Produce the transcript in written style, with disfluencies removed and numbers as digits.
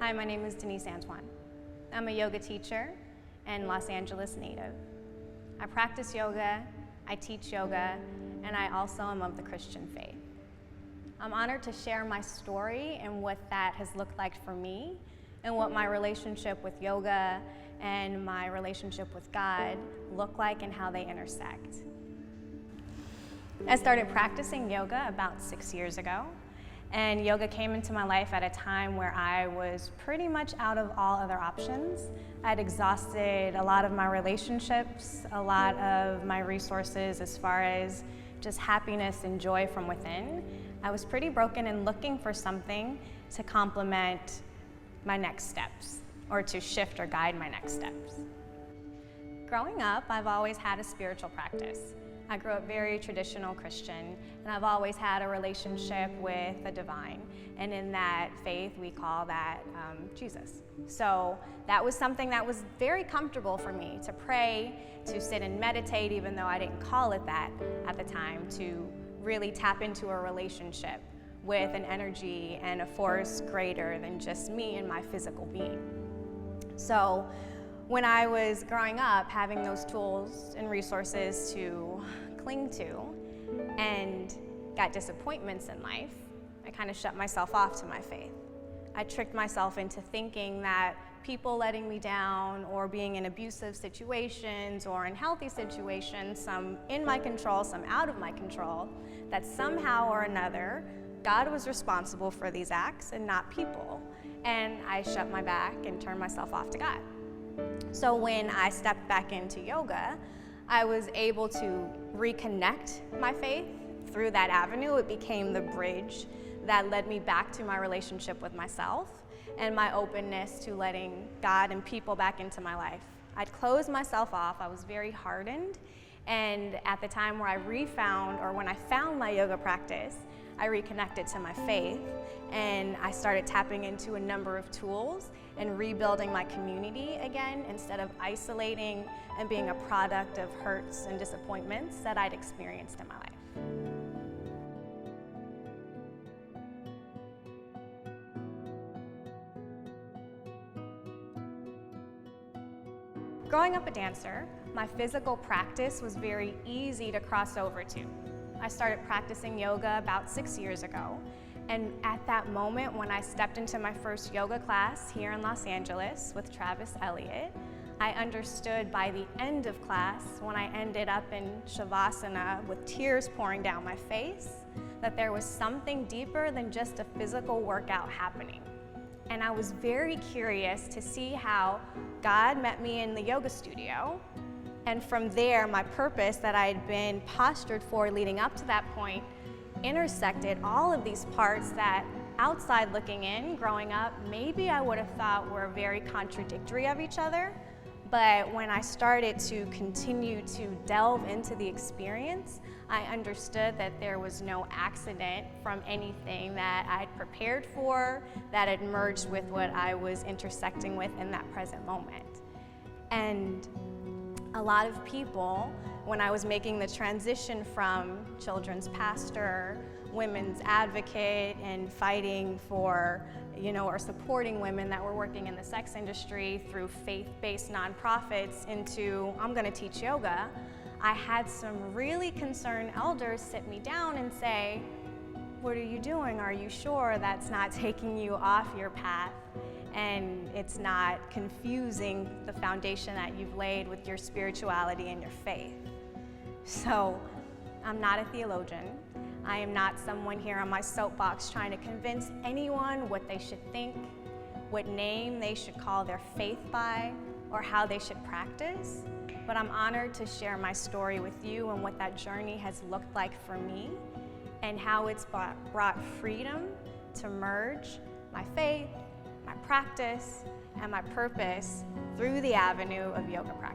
Hi, my name is Denise. I'm a yoga teacher and Los Angeles native. I practice yoga, I teach yoga, and I also am of the Christian faith. I'm honored to share my story and what that has looked like for me and what my relationship with yoga and my relationship with God look like and how they intersect. I started practicing yoga about 6 years ago, and yoga came into my life at a time where I was pretty much out of all other options. I'd exhausted a lot of my relationships, a lot of my resources as far as just happiness and joy from within. I was pretty broken and looking for something to complement my next steps or to shift or guide my next steps. Growing up, I've always had a spiritual practice. I grew up very traditional Christian, and I've always had a relationship with the divine. And in that faith, we call that Jesus. So that was something that was very comfortable for me to pray, to sit and meditate, even though I didn't call it that at the time, to really tap into a relationship with an energy and a force greater than just me and my physical being. So when I was growing up, having those tools and resources to cling to and got disappointments in life, I kind of shut myself off to my faith. I tricked myself into thinking that people letting me down or being in abusive situations or unhealthy situations, some in my control, some out of my control, that somehow or another, God was responsible for these acts and not people. And I shut my back and turned myself off to God. So when I stepped back into yoga, I was able to reconnect my faith through that avenue. It became the bridge that led me back to my relationship with myself and my openness to letting God and people back into my life. I'd closed myself off. I was very hardened. And at the time where when I found my yoga practice, I reconnected to my faith and I started tapping into a number of tools and rebuilding my community again instead of isolating and being a product of hurts and disappointments that I'd experienced in my life. Growing up a dancer, my physical practice was very easy to cross over to. I started practicing yoga about 6 years ago, and at that moment when I stepped into my first yoga class here in Los Angeles with Travis Elliott, I understood by the end of class, when I ended up in Shavasana with tears pouring down my face, that there was something deeper than just a physical workout happening. And I was very curious to see how God met me in the yoga studio. And from there, my purpose that I had been postured for leading up to that point intersected all of these parts that outside looking in, growing up, maybe I would have thought were very contradictory of each other. But when I started to continue to delve into the experience, I understood that there was no accident from anything that I'd prepared for, that had merged with what I was intersecting with in that present moment. And a lot of people, when I was making the transition from children's pastor, women's advocate, and fighting for, or supporting women that were working in the sex industry through faith-based nonprofits into, I'm gonna teach yoga, I had some really concerned elders sit me down and say, what are you doing? Are you sure that's not taking you off your path? And it's not confusing the foundation that you've laid with your spirituality and your faith. So I'm not a theologian. I am not someone here on my soapbox trying to convince anyone what they should think, what name they should call their faith by, or how they should practice. But I'm honored to share my story with you and what that journey has looked like for me and how it's brought freedom to merge my faith, my practice, and my purpose through the avenue of yoga practice.